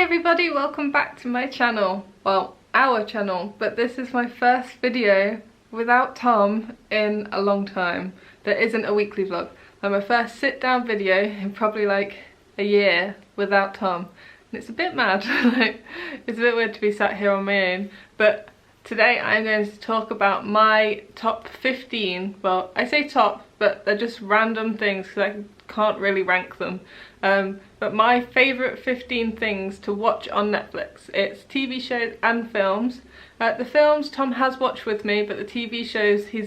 everybody, welcome back to my channel. Well, our channel, but this is my first video without Tom in a long time. There isn't a weekly vlog. And my first sit down video in probably like a year without Tom. And it's a bit mad, like, it's a bit weird to be sat here on my own. But today I'm going to talk about my top 15, well I say top, but they're just random things because I can't really rank them. But my favourite 15 things to watch on Netflix. It's TV shows and films. The films Tom has watched with me, but the TV shows he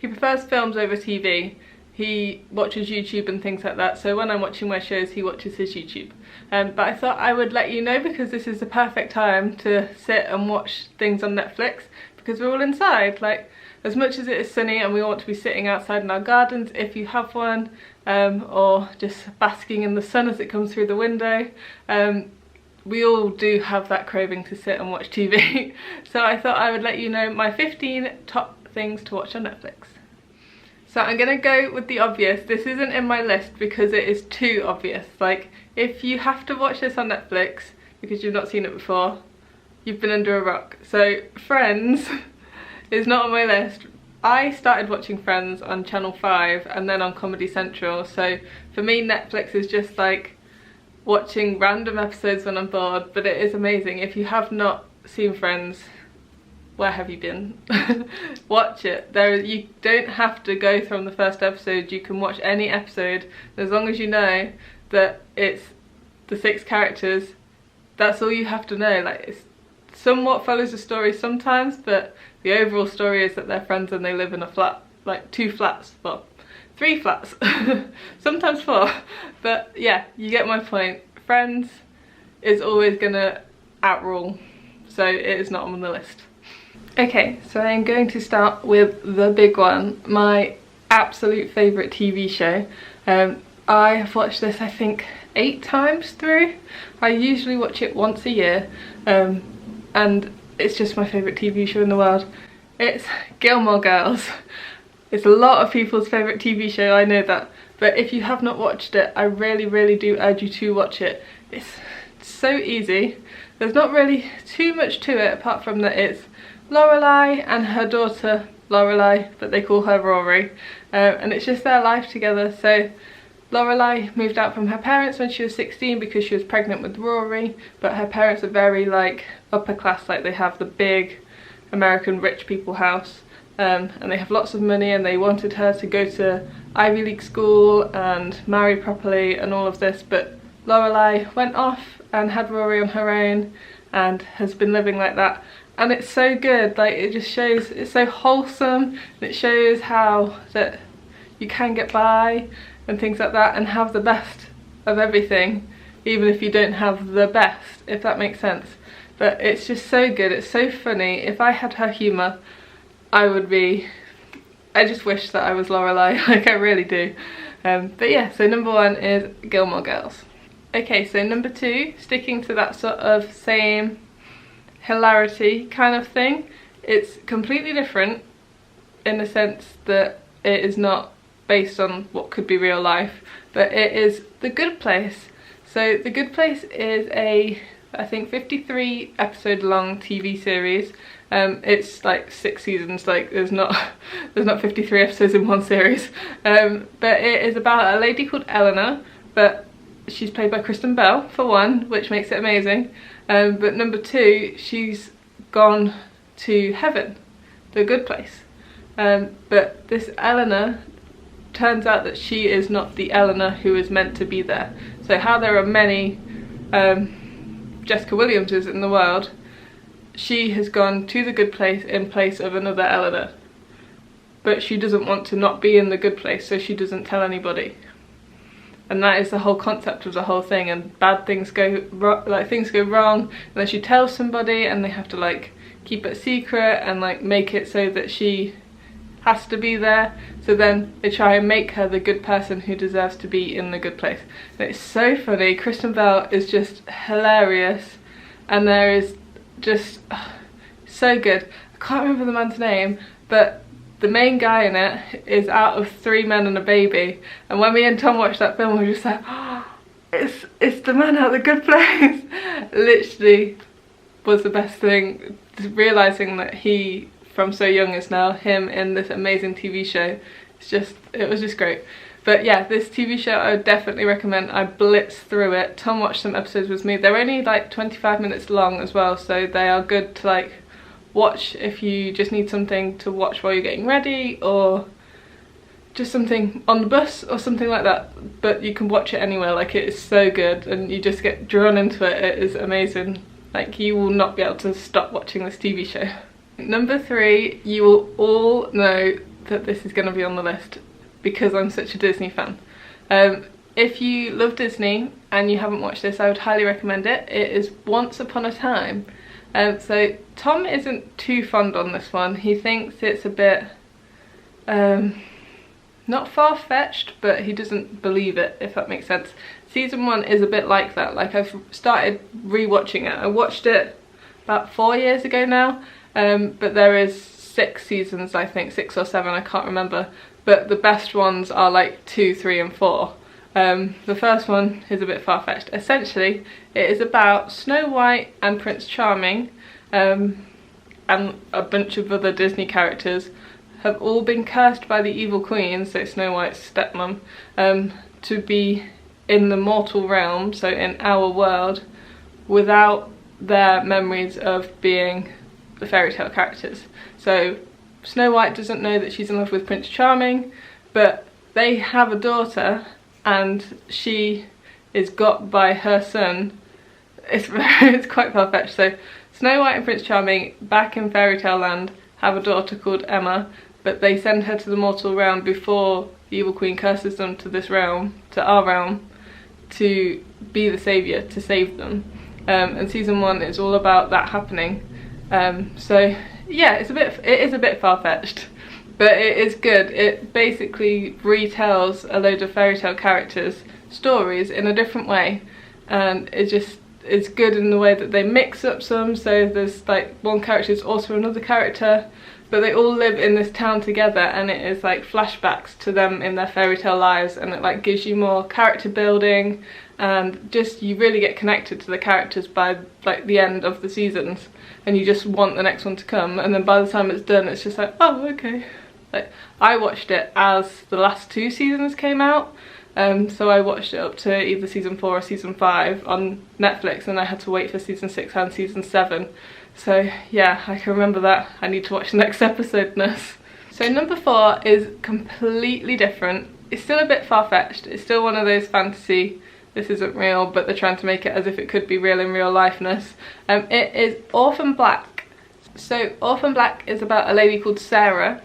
prefers films over TV. He watches YouTube and things like that, so when I'm watching my shows he watches his YouTube. But I thought I would let you know because this is the perfect time to sit and watch things on Netflix because we're all inside. Like, as much as it is sunny and we want to be sitting outside in our gardens if you have one, or just basking in the sun as it comes through the window, we all do have that craving to sit and watch TV. So I thought I would let you know my 15 top things to watch on Netflix. So I'm gonna go with the obvious. This isn't in my list because it is too obvious. Like, if you have to watch this on Netflix because you've not seen it before, you've been under a rock. So Friends is not on my list. I started watching Friends on Channel 5 and then on Comedy Central, so for me Netflix is just like watching random episodes when I'm bored, but it is amazing. If you have not seen Friends, where have you been? Watch it. You don't have to go from the first episode, you can watch any episode as long as you know that it's the 6 characters. That's all you have to know. Like, it's somewhat follows the story sometimes, but the overall story is that they're friends and they live in a flat, like 2 flats, well 3 flats, sometimes 4, but yeah, you get my point. Friends is always gonna outrule, so it is not on the list. Okay, so I'm going to start with the big one, my absolute favourite TV show. I have watched this I think 8 times through. I usually watch it once a year, and it's just my favourite TV show in the world. It's Gilmore Girls. It's a lot of people's favourite TV show, I know that, but if you have not watched it, I really do urge you to watch it. It's so easy. There's not really too much to it apart from that it's Lorelai and her daughter Lorelai, but they call her Rory, and it's just their life together. So Lorelai moved out from her parents when she was 16 because she was pregnant with Rory, but her parents are very like upper class, like they have the big American rich people house, and they have lots of money, and they wanted her to go to Ivy League school and marry properly and all of this, but Lorelai went off and had Rory on her own and has been living like that. And it's so good, like it just shows, it's so wholesome, and it shows how that you can get by and things like that and have the best of everything, even if you don't have the best, if that makes sense. But it's just so good, it's so funny. If I had her humour, I just wish that I was Lorelai, like I really do. But yeah, so number 1 is Gilmore Girls. Okay, so number 2, sticking to that sort of same hilarity kind of thing, it's completely different in the sense that it is not based on what could be real life, but it is The Good Place. So The Good Place is a, I think, 53 episode long TV series. It's like 6 seasons, like there's not 53 episodes in one series, but it is about a lady called Eleanor, but she's played by Kristen Bell for one, which makes it amazing, but number 2, she's gone to heaven, the good place, but this Eleanor, turns out that she is not the Eleanor who is meant to be there. So how there are many Jessica Williamses in the world, she has gone to the good place in place of another Eleanor, but she doesn't want to not be in the good place, so she doesn't tell anybody. And that is the whole concept of the whole thing, and bad things go wrong, and then she tells somebody and they have to like keep it secret and like make it so that she has to be there, so then they try and make her the good person who deserves to be in the good place. And it's so funny. Kristen Bell is just hilarious, and there is just so good. I can't remember the man's name, but the main guy in it is out of 3 Men and a Baby, and when me and Tom watched that film we were just like, oh, it's the man out of The Good Place. literally was the best thing. Realising that he, from so young, is now him in this amazing TV show. It was just great. But yeah, this TV show I would definitely recommend. I blitzed through it. Tom watched some episodes with me. They're only like 25 minutes long as well, so they are good to like watch if you just need something to watch while you're getting ready, or just something on the bus or something like that. But you can watch it anywhere. Like, it is so good and you just get drawn into it. It is amazing. Like, you will not be able to stop watching this TV show. Number 3, you will all know that this is going to be on the list because I'm such a Disney fan. If you love Disney and you haven't watched this, I would highly recommend it. It is Once Upon a Time. So Tom isn't too fond on this one. He thinks it's a bit not far-fetched, but he doesn't believe it, if that makes sense. Season 1 is a bit like that. Like, I've started re-watching it. I watched it about 4 years ago now, but there is 6 seasons, I think, 6 or 7, I can't remember. But the best ones are like 2, 3 and 4. The first one is a bit far-fetched. Essentially, it is about Snow White and Prince Charming, and a bunch of other Disney characters have all been cursed by the evil queen, so Snow White's stepmom, to be in the mortal realm, so in our world, without their memories of being the fairy tale characters. So Snow White doesn't know that she's in love with Prince Charming, but they have a daughter and she is got by her son. It's quite far-fetched. So Snow White and Prince Charming, back in fairy tale land, have a daughter called Emma, but they send her to the mortal realm before the evil queen curses them to this realm, to our realm, to be the saviour, to save them. And season 1 is all about that happening. So yeah, it is a bit far-fetched, but it is good. It basically retells a load of fairy tale characters' stories in a different way, and it's good in the way that they mix up some. So there's like one character is also another character, but they all live in this town together, and it is like flashbacks to them in their fairy tale lives, and it like gives you more character building, and just you really get connected to the characters by like the end of the seasons, and you just want the next one to come. And then by the time it's done, it's just like, oh, okay. Like, I watched it as the last 2 seasons came out, so I watched it up to either season 4 or season 5 on Netflix, and I had to wait for season 6 and season 7. So yeah, I can remember that. I need to watch the next episode now. So number 4 is completely different. It's still a bit far-fetched. It's still one of those fantasy, this isn't real, but they're trying to make it as if it could be real in real lifeness. It is Orphan Black. So Orphan Black is about a lady called Sarah.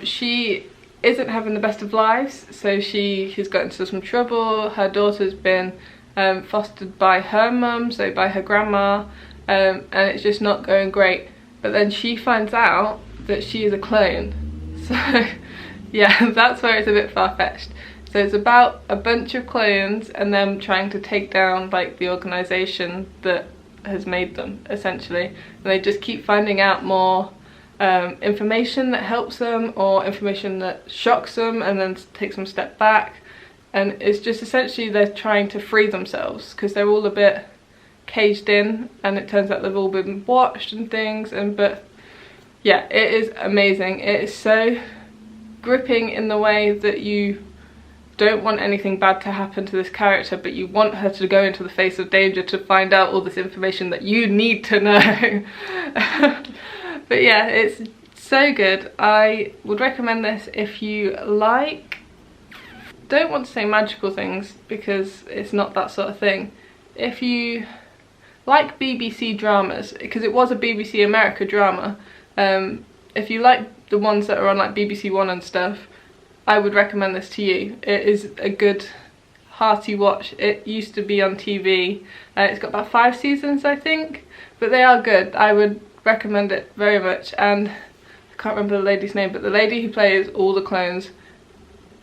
She isn't having the best of lives, so she's got into some trouble. Her daughter's been fostered by her mum, so by her grandma, and it's just not going great. But then she finds out that she is a clone. So yeah, that's where it's a bit far-fetched. So it's about a bunch of clones and them trying to take down like the organisation that has made them, essentially. And they just keep finding out more information that helps them, or information that shocks them and then takes them a step back. And it's just essentially they're trying to free themselves because they're all a bit caged in, and it turns out they've all been watched and things. But yeah, it is amazing. It is so gripping in the way that you don't want anything bad to happen to this character, but you want her to go into the face of danger to find out all this information that you need to know. But yeah, it's so good. I would recommend this if you like, don't want to say magical things because it's not that sort of thing. If you like BBC dramas, because it was a BBC America drama, if you like the ones that are on like BBC One and stuff, I would recommend this to you. It is a good hearty watch. It used to be on TV. It's got about 5 seasons, I think, but they are good. I would recommend it very much. And I can't remember the lady's name, but the lady who plays all the clones,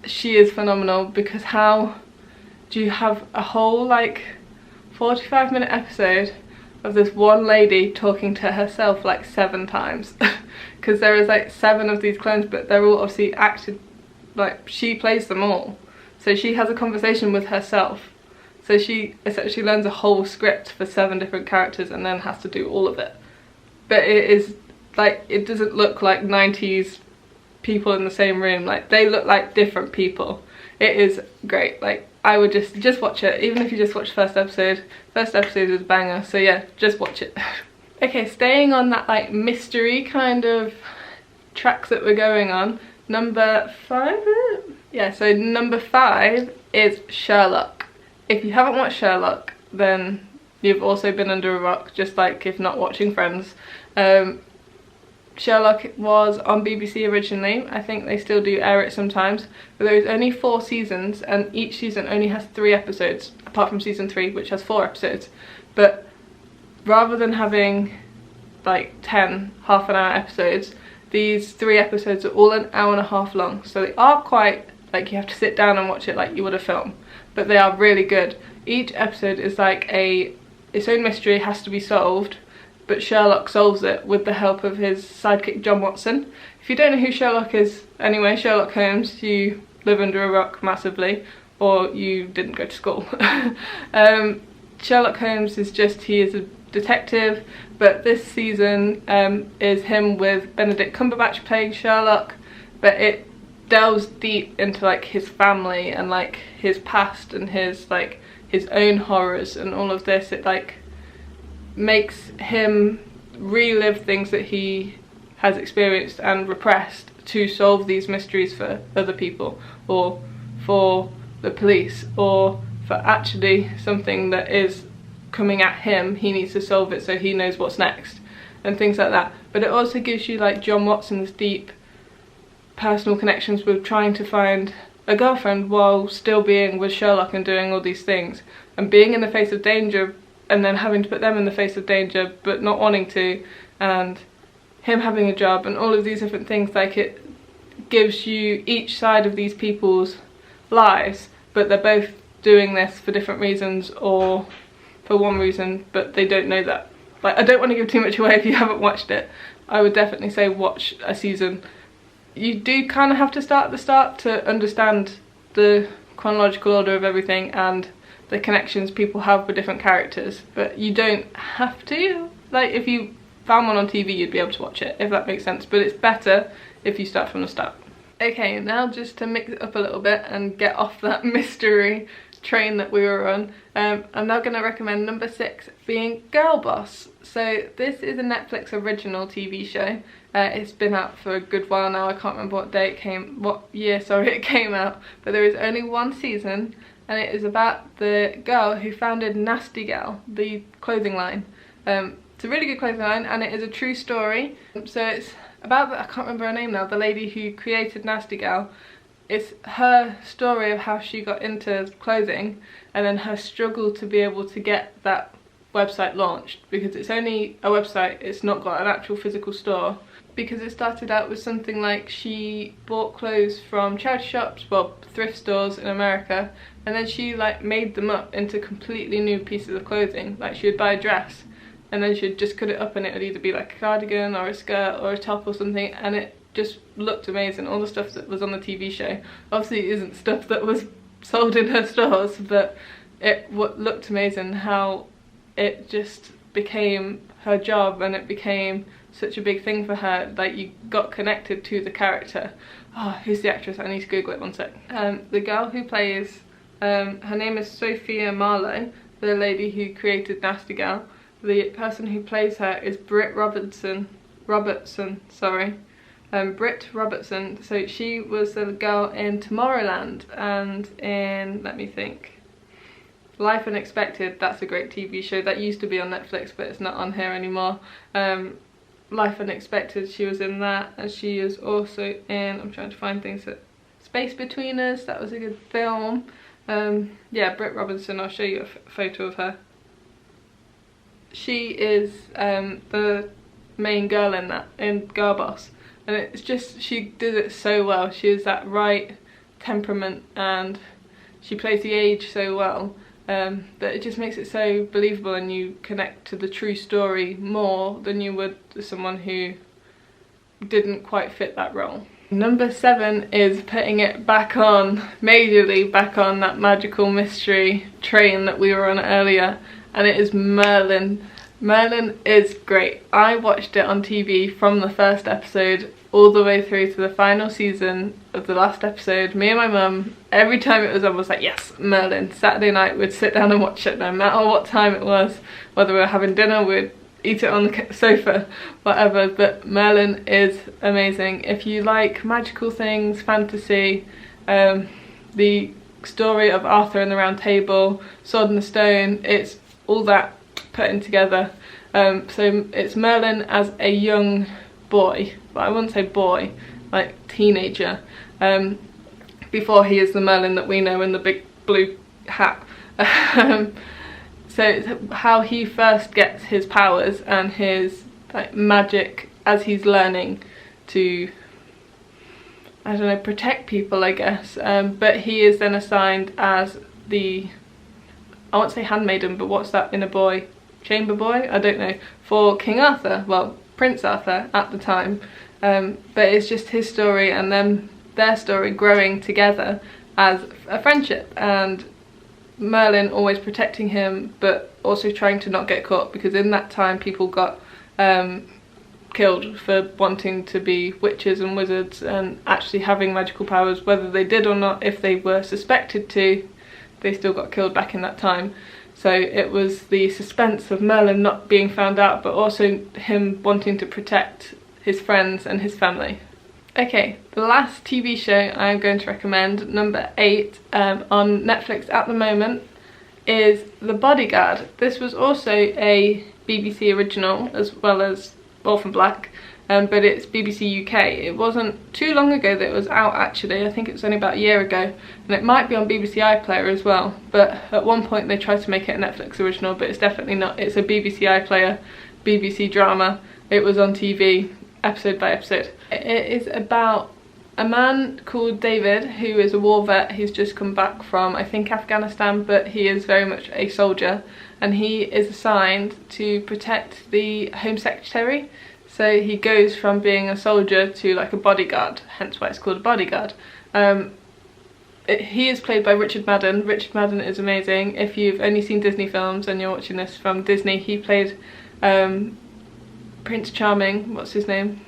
she is phenomenal, because how do you have a whole like 45-minute episode of this one lady talking to herself like 7 times? Because there is like 7 of these clones, but they're all obviously acted like she plays them all, so she has a conversation with herself. So she essentially learns a whole script for 7 different characters and then has to do all of it. But it is like, it doesn't look like 90s people in the same room. Like, they look like different people. It is great. Like, I would just watch it, even if you just watch the first episode. First episode is a banger, so yeah, just watch it. Okay, staying on that like mystery kind of tracks that we're going on, number 5, yeah, so number 5 is Sherlock. If you haven't watched Sherlock, then you've also been under a rock, just like if not watching Friends. Sherlock was on BBC originally. I think they still do air it sometimes, but there is only 4 seasons and each season only has 3 episodes, apart from season 3 which has 4 episodes. But rather than having like 10 half-an-hour episodes, these 3 episodes are all an hour and a half long, so they are quite, like, you have to sit down and watch it like you would a film, but they are really good. Each episode is like its own mystery, has to be solved, but Sherlock solves it with the help of his sidekick John Watson. If you don't know who Sherlock is anyway, Sherlock Holmes, you live under a rock massively, or you didn't go to school. Sherlock Holmes is just, he is a detective, but this season is him with Benedict Cumberbatch playing Sherlock, but it delves deep into like his family and like his past and his like his own horrors and all of this. It like makes him relive things that he has experienced and repressed to solve these mysteries for other people, or for the police, or for actually something that is coming at him. He needs to solve it so he knows what's next and things like that. But it also gives you like John Watson's deep personal connections with trying to find a girlfriend while still being with Sherlock and doing all these things and being in the face of danger, and then having to put them in the face of danger but not wanting to, and him having a job and all of these different things. Like, it gives you each side of these people's lives, but they're both doing this for different reasons or for one reason, but they don't know that. Like, I don't want to give too much away if you haven't watched it. I would definitely say watch a season. You do kind of have to start at the start to understand the chronological order of everything and the connections people have with different characters, but you don't have to. Like, if you found one on TV, you'd be able to watch it, if that makes sense, but it's better if you start from the start. Okay, now just to mix it up a little bit and get off that mystery train that we were on, I'm now going to recommend number 6 being Girlboss. So this is a Netflix original TV show. It's been out for a good while now. I can't remember what year it came out, but there is only 1 season, and it is about the girl who founded Nasty Gal, the clothing line. It's a really good clothing line, and it is a true story. So it's about I can't remember her name now, the lady who created Nasty Gal. It's her story of how she got into clothing and then her struggle to be able to get that website launched, because it's only a website, it's not got an actual physical store. Because it started out with something like she bought clothes from charity shops, well, thrift stores in America, and then she like made them up into completely new pieces of clothing. Like, she would buy a dress and then she'd just cut it up and it would either be like a cardigan or a skirt or a top or something, and it just looked amazing. All the stuff that was on the TV show obviously isn't stuff that was sold in her stores, but it looked amazing how it just became her job and it became such a big thing for her. Like, you got connected to the character. Oh, who's the actress? I need to Google it, one sec. The girl who plays, her name is Sophia Marlowe, the lady who created Nasty Gal. The person who plays her is Britt Robertson, Britt Robertson. So she was the girl in Tomorrowland and in, let me think, Life Unexpected. That's a great TV show that used to be on Netflix, but it's not on here anymore. Life Unexpected, she was in that, and she is also in, I'm trying to find things, that Space Between Us, that was a good film. Yeah, Britt Robertson, I'll show you a photo of her. She is the main girl in that, in Girlboss, and it's just, she did it so well. She has that right temperament and she plays the age so well. That it just makes it so believable, and you connect to the true story more than you would to someone who didn't quite fit that role. Number 7 is putting it back on, majorly back on that magical mystery train that we were on earlier, and it is Merlin. Merlin is great. I watched it on TV from the first episode all the way through to the final season of the last episode. Me and my mum, every time it was on, was like, yes, Merlin. Saturday night we'd sit down and watch it no matter what time it was, whether we were having dinner, we'd eat it on the sofa, whatever. But Merlin is amazing. If you like magical things, fantasy, the story of Arthur and the Round Table, Sword and the Stone, it's all that put in together. So it's Merlin as a young boy, but I wouldn't say boy, like teenager, before he is the Merlin that we know in the big blue hat. So it's how he first gets his powers and his like magic as he's learning to, I don't know, protect people, I guess. But he is then assigned as the, I won't say handmaiden, but what's that in a boy? Chamber boy? I don't know. For King Arthur, well, Prince Arthur at the time. But it's just his story and then their story growing together as a friendship, and Merlin always protecting him but also trying to not get caught, because in that time people got killed for wanting to be witches and wizards and actually having magical powers. Whether they did or not, if they were suspected to, they still got killed back in that time. So it was the suspense of Merlin not being found out, but also him wanting to protect his friends and his family. Okay, the last TV show I'm going to recommend, number 8, on Netflix at the moment, is The Bodyguard. This was also a BBC original as well as Orphan Black, but it's BBC UK. It wasn't too long ago that it was out actually. I think it was only about a year ago, and it might be on BBC iPlayer as well, but at one point they tried to make it a Netflix original, but it's definitely not. It's a BBC iPlayer, BBC drama. It was on TV, episode by episode. It is about a man called David who is a war vet. He's just come back from, I think, Afghanistan, but he is very much a soldier, and he is assigned to protect the Home Secretary. So he goes from being a soldier to like a bodyguard, hence why it's called a bodyguard. He is played by Richard Madden. Richard Madden is amazing. If you've only seen Disney films and you're watching this from Disney, he played Prince Charming, what's his name,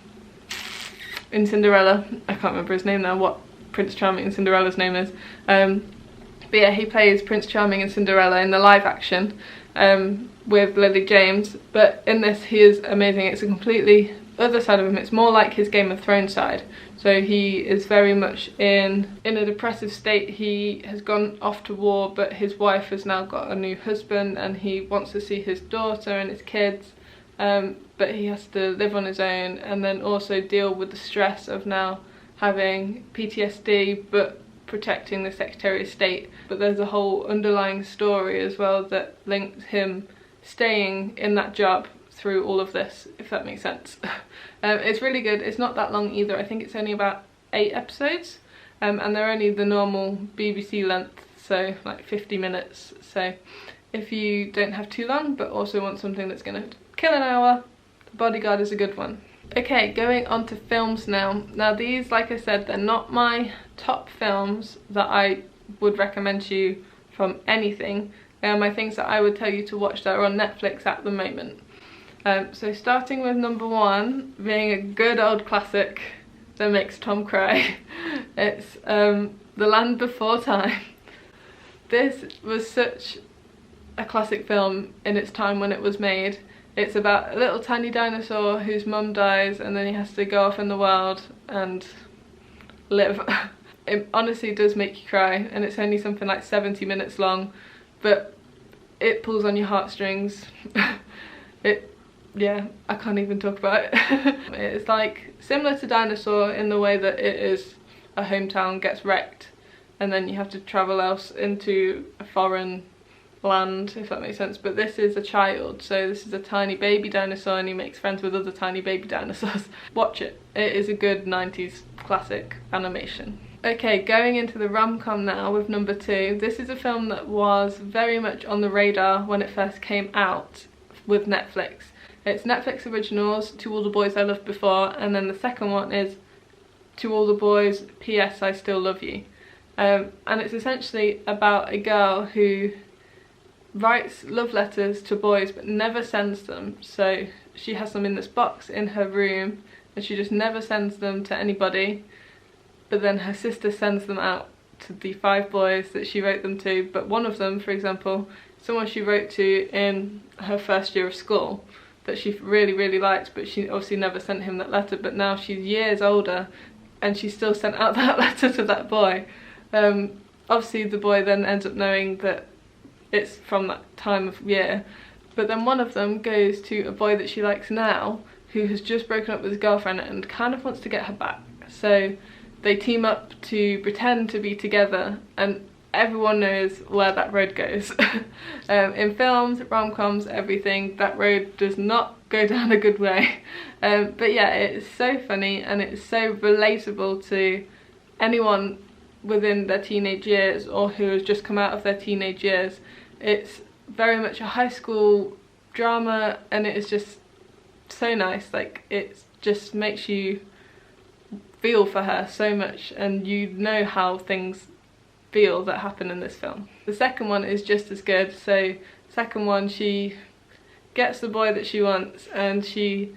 in Cinderella. I can't remember his name now, what Prince Charming in Cinderella's name is. But yeah, he plays Prince Charming in Cinderella in the live action with Lily James. But in this, he is amazing. It's a completely other side of him. It's more like his Game of Thrones side. So he is very much in a depressive state. He has gone off to war, but his wife has now got a new husband, and he wants to see his daughter and his kids. But he has to live on his own and then also deal with the stress of now having PTSD but protecting the Secretary of State. But there's a whole underlying story as well that links him staying in that job through all of this, if that makes sense. It's really good. It's not that long either. I think it's only about 8 episodes, and they're only the normal BBC length, so like 50 minutes. So if you don't have too long but also want something that's gonna kill an hour, The Bodyguard is a good one. Okay, going on to films now. Now these, like I said, they're not my top films that I would recommend to you from anything. They are my things that I would tell you to watch that are on Netflix at the moment. So starting with number 1, being a good old classic that makes Tom cry. It's The Land Before Time. This was such a classic film in its time when it was made. It's about a little tiny dinosaur whose mum dies and then he has to go off in the world and live. It honestly does make you cry, and it's only something like 70 minutes long, but it pulls on your heartstrings. Yeah, I can't even talk about it. It's like similar to Dinosaur in the way that it is a hometown gets wrecked and then you have to travel else into a foreign land, if that makes sense. But this is a child, so this is a tiny baby dinosaur and he makes friends with other tiny baby dinosaurs. Watch it. It is a good 90s classic animation. Okay, going into the rom-com now with number 2. This is a film that was very much on the radar when it first came out with Netflix. It's Netflix Originals, To All the Boys I Loved Before, and then the second one is to all the boys, PS, I still love you. And it's essentially about a girl who writes love letters to boys but never sends them. So she has them in this box in her room and she just never sends them to anybody, but then her sister sends them out to the 5 boys that she wrote them to. But one of them, for example, someone she wrote to in her first year of school that she really liked, but she obviously never sent him that letter. But now she's years older and she still sent out that letter to that boy. Obviously the boy then ends up knowing that it's from that time of year, but then one of them goes to a boy that she likes now who has just broken up with his girlfriend and kind of wants to get her back. So they team up to pretend to be together, and everyone knows where that road goes. In films, rom-coms, everything, that road does not go down a good way. But yeah, it's so funny and it's so relatable to anyone within their teenage years or who has just come out of their teenage years. It's very much a high school drama and it is just so nice. Like, it just makes you feel for her so much, and you know how things feel that happen in this film. The second one is just as good. So second one, she gets the boy that she wants and she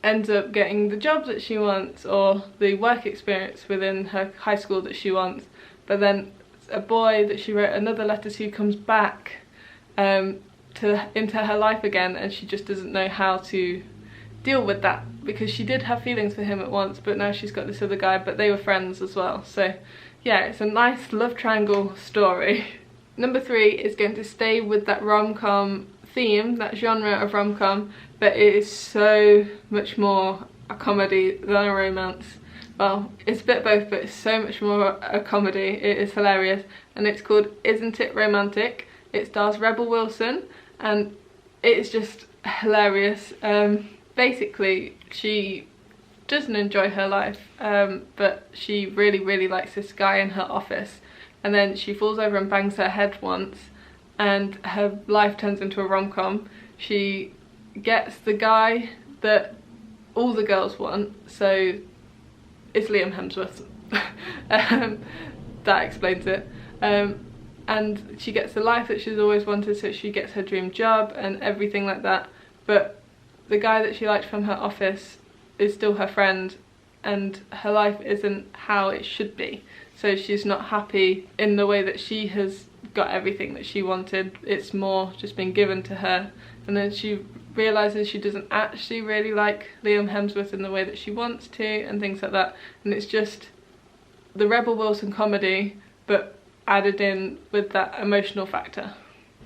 ends up getting the job that she wants or the work experience within her high school that she wants, but then a boy that she wrote another letter to comes back into her life again, and she just doesn't know how to deal with that because she did have feelings for him at once, but now she's got this other guy, but they were friends as well. So yeah, it's a nice love triangle story. Number 3 is going to stay with that rom-com theme, that genre of rom-com, but it is so much more a comedy than a romance. Well, it's a bit both, but it's so much more a comedy. It is hilarious, and it's called Isn't It Romantic? It stars Rebel Wilson, and it is just hilarious. Basically, she doesn't enjoy her life, but she really likes this guy in her office, and then she falls over and bangs her head once, and her life turns into a rom-com. She gets the guy that all the girls want, so it's Liam Hemsworth. That explains it. And she gets the life that she's always wanted, so she gets her dream job and everything like that, but the guy that she liked from her office is still her friend, and her life isn't how it should be. So she's not happy in the way that she has got everything that she wanted. It's more just been given to her, and then she realises she doesn't actually really like Liam Hemsworth in the way that she wants to, and things like that. And it's just the Rebel Wilson comedy, but added in with that emotional factor.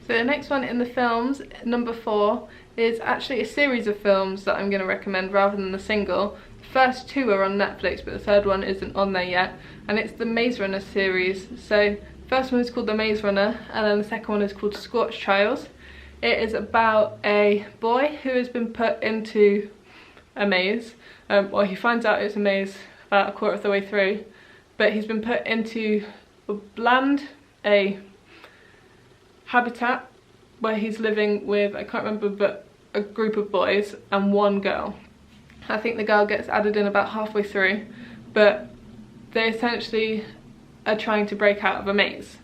So the next one in the films, number 4, is actually a series of films that I'm going to recommend rather than the single. The first 2 are on Netflix, but the third one isn't on there yet, and it's the Maze Runner series. So the first one is called The Maze Runner, and then the second one is called Scorch Trials. It is about a boy who has been put into a maze, or he finds out it's a maze about a quarter of the way through, but he's been put into a habitat where he's living with, I can't remember, but a group of boys and one girl. I think the girl gets added in about halfway through, but they essentially are trying to break out of a maze,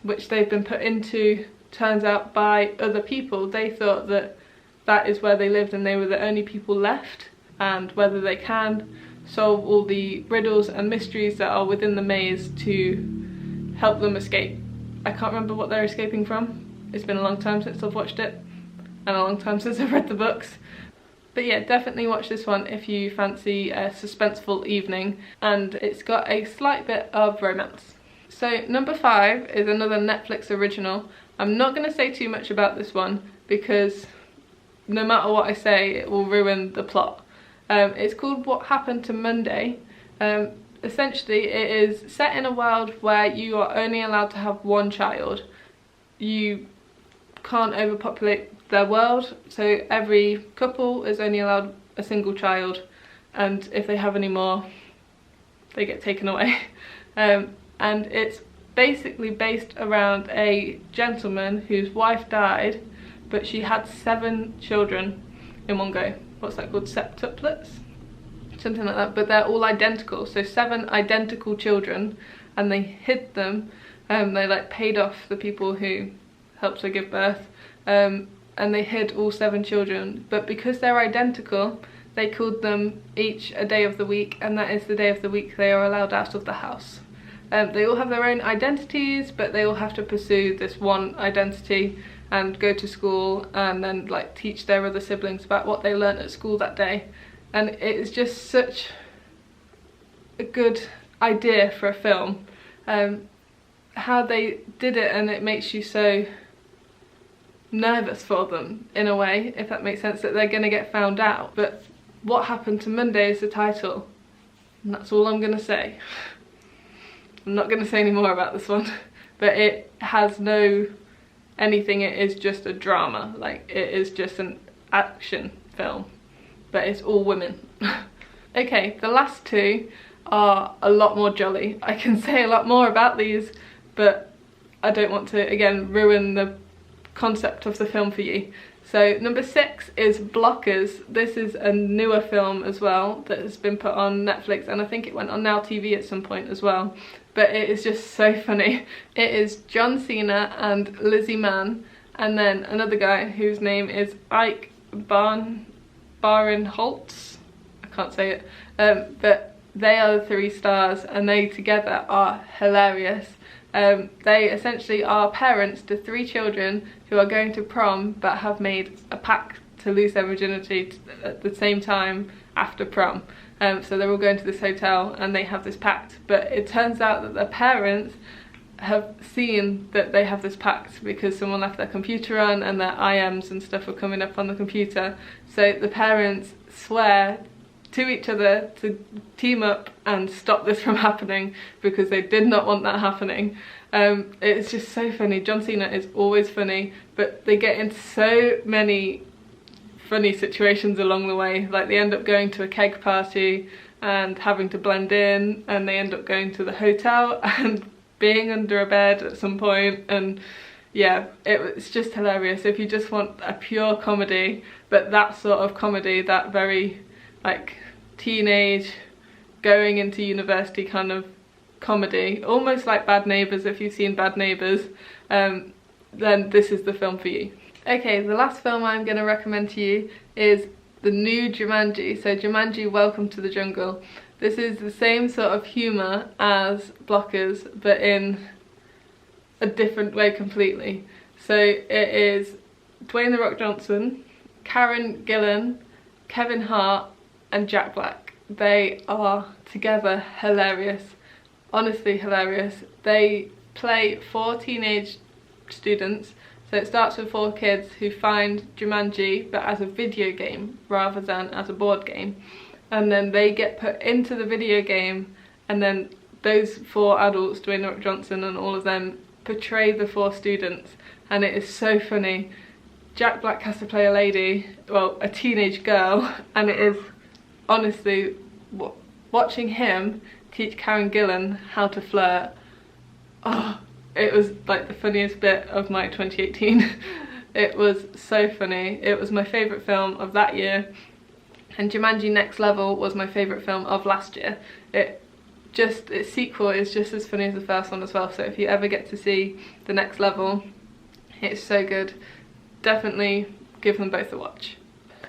which they've been put into, turns out, by other people. They thought that that is where they lived and they were the only people left, and whether they can solve all the riddles and mysteries that are within the maze to help them escape. I can't remember what they're escaping from. It's been a long time since I've watched it, and a long time since I've read the books. But yeah, definitely watch this one if you fancy a suspenseful evening, and it's got a slight bit of romance. So number 5 is another Netflix original. I'm not going to say too much about this one because no matter what I say, it will ruin the plot. It's called What Happened to Monday. Essentially, it is set in a world where you are only allowed to have one child. You can't overpopulate their world, so every couple is only allowed a single child, and if they have any more, they get taken away. And it's basically based around a gentleman whose wife died, but she had 7 children in one go. What's that called? Septuplets? something like that, but they're all identical. So 7 identical children, and they hid them. They like paid off the people who helped her give birth, and they hid all 7 children. But because they're identical, they called them each a day of the week, and that is the day of the week they are allowed out of the house. They all have their own identities, but they all have to pursue this one identity and go to school and then like teach their other siblings about what they learnt at school that day. And it is just such a good idea for a film, how they did it, and it makes you so nervous for them in a way, if that makes sense, that they're going to get found out. But what happened to Monday is the title, and that's all I'm going to say. I'm not going to say any more about this one, but it has no anything, it is just a drama. Like, it is just an action film, but it's all women. Okay, the last 2 are a lot more jolly. I can say a lot more about these, but I don't want to, again, ruin the concept of the film for you. So number 6 is Blockers. This is a newer film as well that has been put on Netflix, and I think it went on Now TV at some point as well. But it is just so funny. It is John Cena and Lizzie Mann, and then another guy whose name is Ike Barinholtz. I can't say it. But they are the 3 stars, and they together are hilarious. They essentially are parents to 3 children who are going to prom but have made a pact to lose their virginity at the same time after prom. So they're all going to this hotel and they have this pact, but it turns out that their parents have seen that they have this pact because someone left their computer on and their IMs and stuff are coming up on the computer. So the parents swear to each other to team up and stop this from happening because they did not want that happening. It's just so funny. John Cena is always funny, but they get into so many funny situations along the way. Like, they end up going to a keg party and having to blend in, and they end up going to the hotel and being under a bed at some point, and yeah, it's just hilarious. If you just want a pure comedy, but that sort of comedy, that very like teenage going into university kind of comedy, almost like Bad Neighbours, if you've seen Bad Neighbours, then this is the film for you. Okay, the last film I'm going to recommend to you is the new Jumanji. So Jumanji, Welcome to the Jungle. This is the same sort of humour as Blockers, but in a different way completely. So it is Dwayne "The Rock" Johnson, Karen Gillan, Kevin Hart and Jack Black. They are together hilarious, honestly hilarious. They play 4 teenage students. So it starts with 4 kids who find Jumanji but as a video game rather than as a board game, and then they get put into the video game, and then those 4 adults, Dwayne "The Rock" Johnson and all of them, portray the 4 students, and it is so funny. Jack Black has to play a lady, well, a teenage girl, and it is honestly, watching him teach Karen Gillan how to flirt, oh, it was like the funniest bit of my 2018. It was so funny. It was my favourite film of that year, and Jumanji Next Level was my favourite film of last year. Its sequel is just as funny as the first one as well, so if you ever get to see the Next Level, it's so good. Definitely give them both a watch.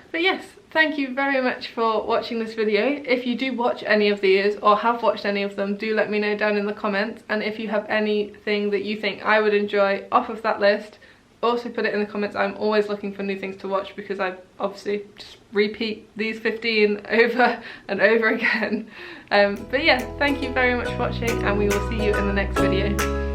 But yes, thank you very much for watching this video. If you do watch any of these or have watched any of them, do let me know down in the comments, and if you have anything that you think I would enjoy off of that list, also put it in the comments. I'm always looking for new things to watch because I obviously just repeat these 15 over and over again. But yeah, thank you very much for watching, and we will see you in the next video.